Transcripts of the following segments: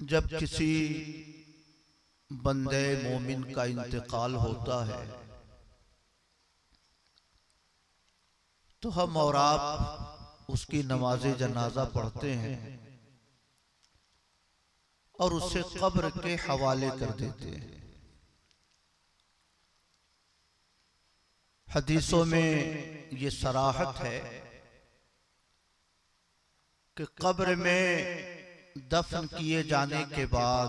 जब किसी बंदे मोमिन का इंतकाल होता है तो हम और आप उसकी नमाज़े जनाजा पढ़ते हैं और उसे कब्र के हवाले कर देते हैं। हदीसों में ये सराहत है कि कब्र में दफन किए जाने के बाद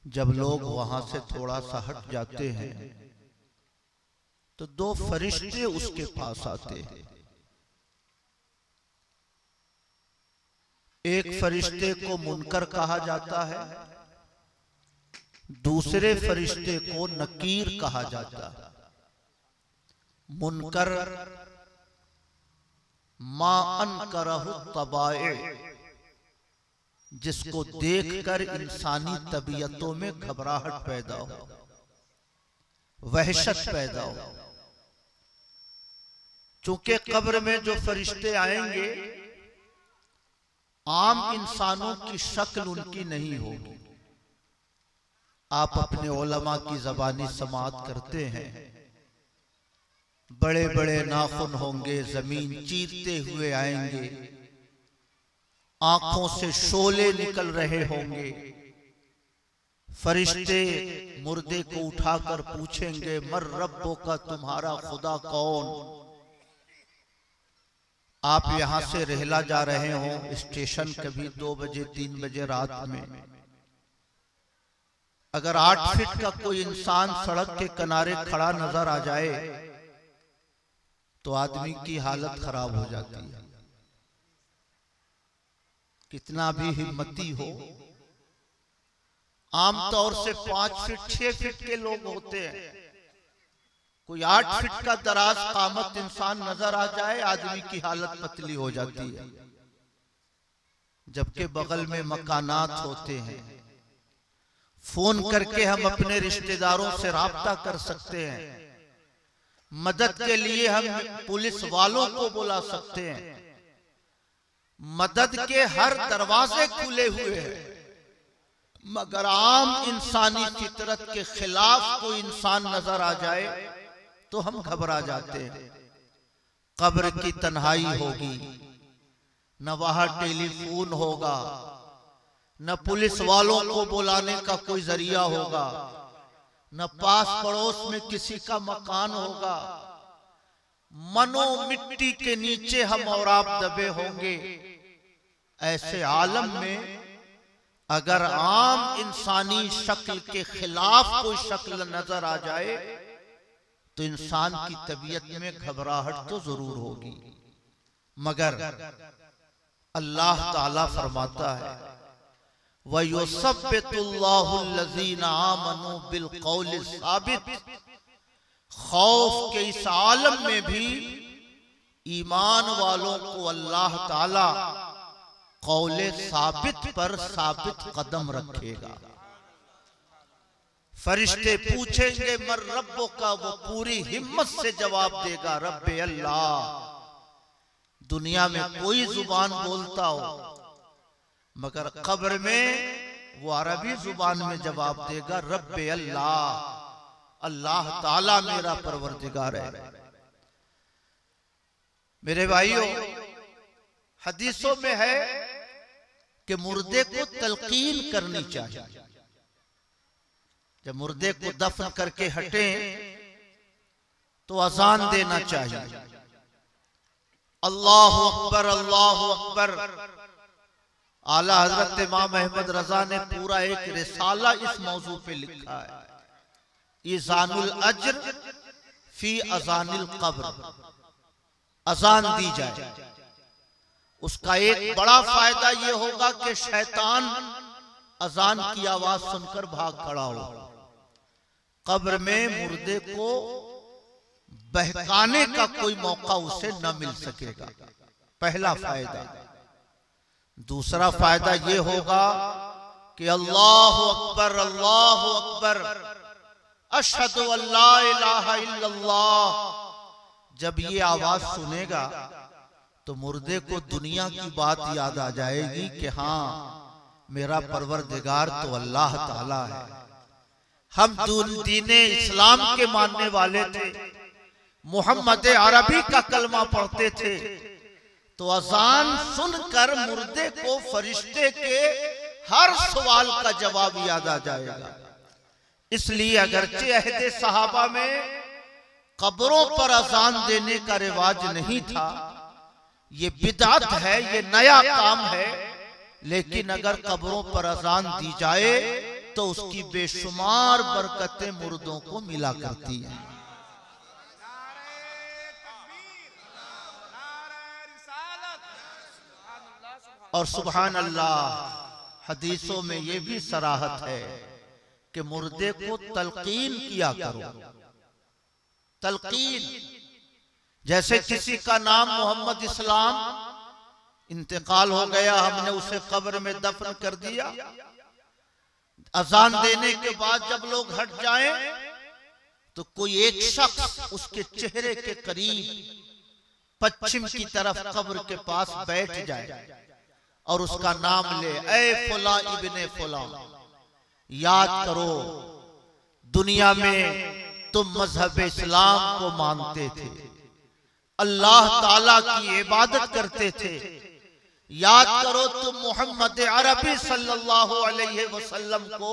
जब लोग वहां से थोड़ा सा हट जाते हैं तो दो फरिश्ते उसके पास आते हैं। एक फरिश्ते को मुनकर कहा जाता है, दूसरे फरिश्ते को नकीर कहा जाता है। मुनकर मा अनकरहु तबाए, जिसको देखकर इंसानी तबीयतों में घबराहट पैदा हो, वहशत पैदा हो। चूंकि कब्र में जो फरिश्ते आएंगे आम इंसानों की शक्ल उनकी नहीं होगी। आप अपने उलमा की जबानी समाअत करते हैं, बड़े बड़े नाखून होंगे, जमीन चीरते हुए आएंगे, आंखों से शोले निकल रहे होंगे। फरिश्ते मुर्दे को उठाकर पूछेंगे, मर रब्बो का, तुम्हारा खुदा कौन। आप यहां से रहला जा रहे हो स्टेशन, कभी 2 बजे 3 बजे रात में, अगर 8 फीट का कोई इंसान सड़क के किनारे खड़ा नजर आ जाए तो आदमी की हालत खराब हो जाती है। कितना भी हिम्मती हो, आमतौर से 5 फीट 6 फीट के लोग होते हैं, कोई 8 फीट का दराज कामत इंसान नजर आ जाए आदमी की हालत पतली हो जाती है। जबकि बगल में मकानात होते हैं, फोन करके हम अपने रिश्तेदारों से राब्ता कर सकते हैं, मदद के लिए हम पुलिस वालों को बुला सकते हैं, मदद के हर दरवाजे खुले हुए हैं। मगर आम इंसानी फितरत के खिलाफ कोई इंसान नजर आ जाए तो हम घबरा जाते हैं। कब्र की तन्हाई होगी, न वहां टेलीफोन होगा, न पुलिस वालों को बुलाने का कोई जरिया होगा, न पास पड़ोस में किसी का मकान होगा। मनो मिट्टी के नीचे हम और आप दबे होंगे। ऐसे आलम में अगर आम इंसानी शक्ल के खिलाफ कोई शक्ल नजर आ जाए तो इंसान की तबीयत में घबराहट तो जरूर होगी। मगर अल्लाह ताला फरमाता है, वयुसब्बितुल्लाहु अल्लज़ीना आमनू बिलक़ौलि साबित। खौफ के इस आलम में भी ईमान वालों को अल्लाह ताला कौले साबित पर साबित कदम रखेगा। फरिश्ते पूछेंगे मर रब्बो का, वो पूरी हिम्मत से जवाब देगा, रब्बे अल्लाह। दुनिया में कोई जुबान बोलता हो मगर कब्र में वो अरबी जुबान में जवाब देगा, रब्बे अल्लाह, अल्लाह ताला मेरा परवरदिगार है। मेरे भाइयों, हदीसों में है कि मुर्दे को तलकीन करनी चाहिए। जब मुर्दे को दफन करके हटे तो अजान देना चाहिए, अल्लाहु अकबर अल्लाहु अकबर। आला हजरत इमाम अहमद रजा ने पूरा एक रिसाला इस मौजू पे लिखा है, इज़ानुल अज्र फी अजानिल कब्र। अजान दी जाए, उसका एक बड़ा फायदा यह होगा कि शैतान अजान की आवाज सुनकर भाग खड़ा हो। कब्र में मुर्दे को बहकाने का कोई मौका उसे न मिल सकेगा, पहला फायदा। दूसरा फायदा यह होगा कि अल्लाहु अकबर अल्लाहु अकबर अशहदु अल्ला इलाहा इल्लल्लाह, जब ये आवाज सुनेगा तो मुर्दे को दुनिया की बात याद आ जाएगी कि हाँ मेरा परवरदिगार तो अल्लाह ताला है। हम दीने इस्लाम के मानने वाले थे, मोहम्मद अरबी का कलमा पढ़ते थे, तो अजान सुनकर मुर्दे को फरिश्ते के हर सवाल का जवाब याद आ जाएगा। इसलिए अगरचे अहदे सहाबा में कब्रों पर अजान देने का रिवाज नहीं था, ये बिदअत है, ये नया काम है, लेकिन अगर कब्रों पर अजान दी जाए तो उसकी बेशुमार बरकतें मुर्दों को मिला करती हैं। और सुभान अल्लाह, हदीसों में यह भी सराहत है कि मुर्दे को तलकीन किया करो। तलकीन, जैसे किसी का नाम मोहम्मद इस्लाम, इंतकाल हो गया, हमने उसे कब्र में दफन कर दिया, अजान देने के बाद जब लोग हट जाएं तो कोई एक शख्स उसके चेहरे के करीब पश्चिम की तरफ कब्र के पास बैठ जाए और उसका नाम ले, ऐ फुला इब्ने फुला, याद करो दुनिया में तुम मजहब इस्लाम को मानते थे, अल्लाह ताला की इबादत करते थे, याद करो तुम मोहम्मद अरबी सल्लल्लाहु अलैहि वसल्लम को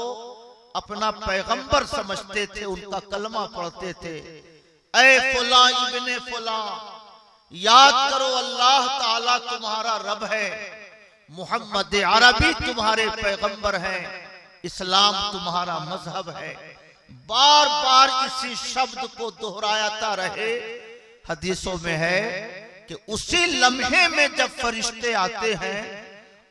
अपना पैगंबर समझते थे, उनका कलमा पढ़ते थे, ऐ फुला इब्ने फुला, याद करो अल्लाह ताला तुम्हारा रब है, मोहम्मद अरबी तुम्हारे पैगंबर हैं, इस्लाम तुम्हारा मजहब है। बार बार इसी शब्द को दोहराता रहे। हदीसों में है कि उसी लम्हे में जब फरिश्ते आते हैं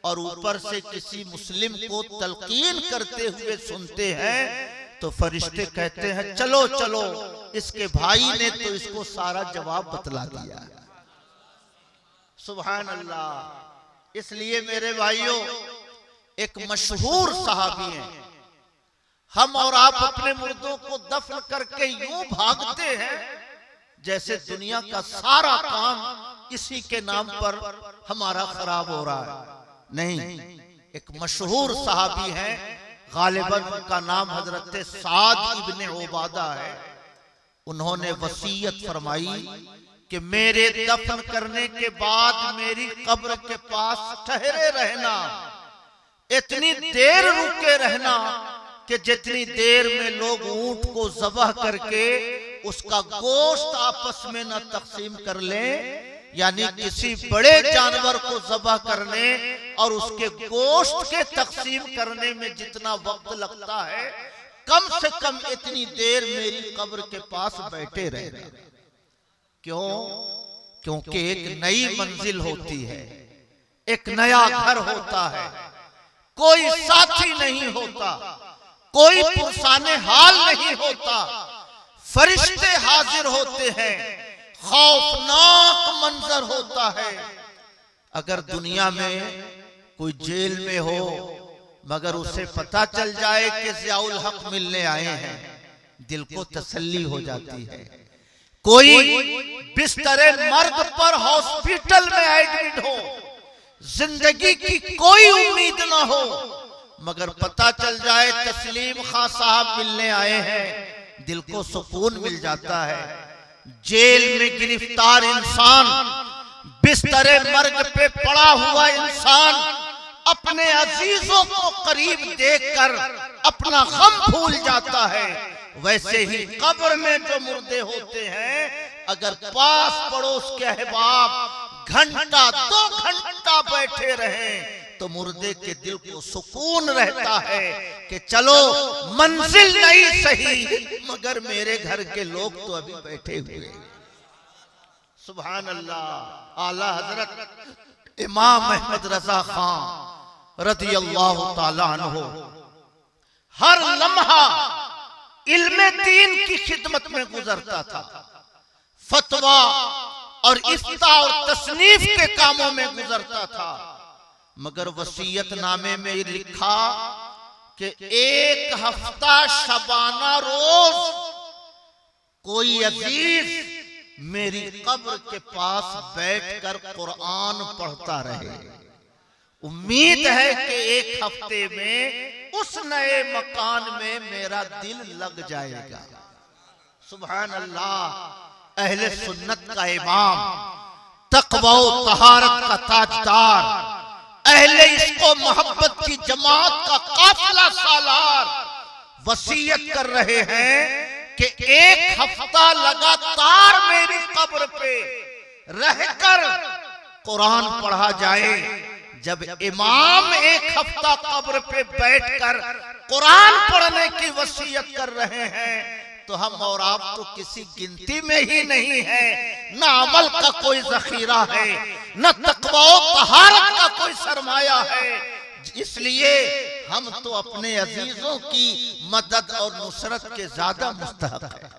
और ऊपर से किसी मुस्लिम को तलकीन करते हुए सुनते हैं तो फरिश्ते कहते हैं चलो चलो, इसके भाई ने तो इसको सारा जवाब बतला दिया। सुभान अल्लाह। इसलिए मेरे भाइयों, एक मशहूर सहाबी हैं, हम और आप अपने मुर्दों को दफन करके यूं भागते हैं जैसे दुनिया का सारा काम इसी के नाम पर हमारा खराब हो रहा है। नहीं, एक मशहूर सहाबी है, गालिबन उनका नाम हजरत साद इब्ने उबादा है। उन्होंने वसीयत फरमाई कि मेरे दफन करने के बाद मेरी कब्र के पास ठहरे रहना, इतनी देर रुके रहना कि जितनी देर में लोग ऊंट को ज़बह करके उसका गोश्त आपस में न तकसीम कर लें, यानी किसी बड़े जानवर को ज़बह करने और उसके गोश्त के तकसीम करने में जितना वक्त लगता है, कम से कम इतनी देर मेरी कब्र के पास बैठे रहना। क्यों? क्योंकि एक नई मंजिल होती है, एक नया घर होता है, कोई साथी नहीं होता, कोई पुरसाने हाल नहीं होता, फरिश्ते हाजिर होते हैं, खौफनाक मंजर होता है। अगर दुनिया में कोई जेल में हो मगर उसे पता चल जाए कि ज़ियाउल हक मिलने आए हैं, दिल को तसल्ली हो जाती है। कोई बिस्तरे मर्ग पर हॉस्पिटल में एडमिट हो, जिंदगी की कोई उम्मीद ना हो, मगर पता चल जाए तस्लीम खां साहब मिलने आए हैं, दिल को सुकून मिल जाता है। जेल में गिरफ्तार इंसान, बिस्तरे मर्ग पे पड़ा हुआ इंसान अपने अजीजों को करीब देखकर अपना गम भूल जाता है। वैसे ही कब्र में जो मुर्दे होते हैं, अगर पास पड़ोस के अहबाब घंटा 2 घंटा बैठे रहें तो मुर्दे के दिल को सुकून रहता है कि चलो मंजिल नहीं सही मगर मेरे घर के लोग तो अभी बैठे हुए। सुभान अल्लाह। आला हजरत इमाम अहमद रजा खान रज़ी अल्लाह ताला अन्हु हर लम्हा इल्मे दीन की खिदमत में गुजरता था, फतवा और इफ्ता और तसनीफ के कामों में गुजरता था, मगर वसीयत नामे में लिखा कि 1 हफ्ता शबाना रोज कोई अजीज मेरी कब्र के पास बैठकर कुरान पढ़ता रहे, उम्मीद है कि एक हफ्ते में उस नए मकान में मेरा दिल लग जाएगा। सुभान अल्लाह। अहले सुन्नत का इमाम, तक़वा व तहारत का ताजदार, अहले इश्क़ मोहब्बत की जमात का काफिला सालार वसीयत कर रहे हैं कि एक हफ्ता लगातार मेरी कब्र पे रहकर कुरान पढ़ा जाए। जब इमाम एक हफ्ता कब्र पे बैठकर कुरान पढ़ने की वसीयत कर रहे हैं तो हम और आप तो किसी गिनती में ही नहीं है। न अमल का कोई जखीरा है, न तक़वा व तहारत का कोई सरमाया है। इसलिए हम तो अपने अजीजों की मदद और नुसरत के ज्यादा मुस्तहक है।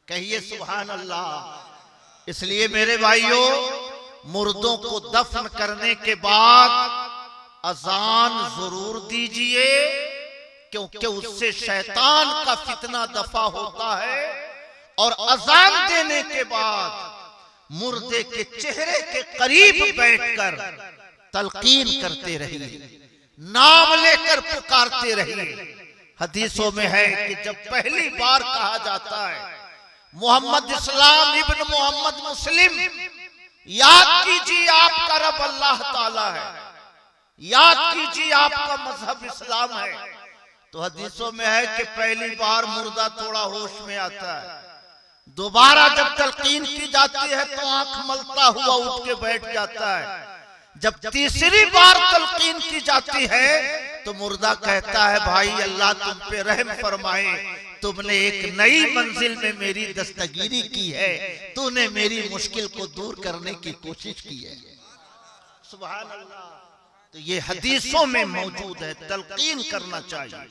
कहिए सुभान अल्लाह। इसलिए मेरे भाइयों, मुर्दों को दफन करने के बाद अजान जरूर दीजिए, क्योंकि उससे शैतान का फितना दफा होता है। और अजान देने के बाद मुर्दे के चेहरे के करीब बैठकर तलकीन करते रहिए, नाम लेकर पुकारते रहिए। हदीसों में है कि जब पहली बार कहा जाता है मोहम्मद इस्लाम इब्न मोहम्मद मुस्लिम, याद कीजिए आपका रब अल्लाह ताला है, याद कीजिए आपका मजहब इस्लाम है, तो हदीसों में है कि पहली बार मुर्दा थोड़ा होश में आता है। दोबारा जब तलकीन की जाती है तो आंख मलता हुआ उठ के बैठ जाता है। जब तीसरी बार तलकीन की जाती है तो मुर्दा कहता है भाई अल्लाह तुम पे रहम फरमाए, तुमने एक नई मंजिल में मेरी दस्तगीरी की है, तूने मेरी मुश्किल को दूर करने की कोशिश की है। सुभान अल्लाह। तो ये हदीसों में मौजूद है, तलकीन करना चाहिए।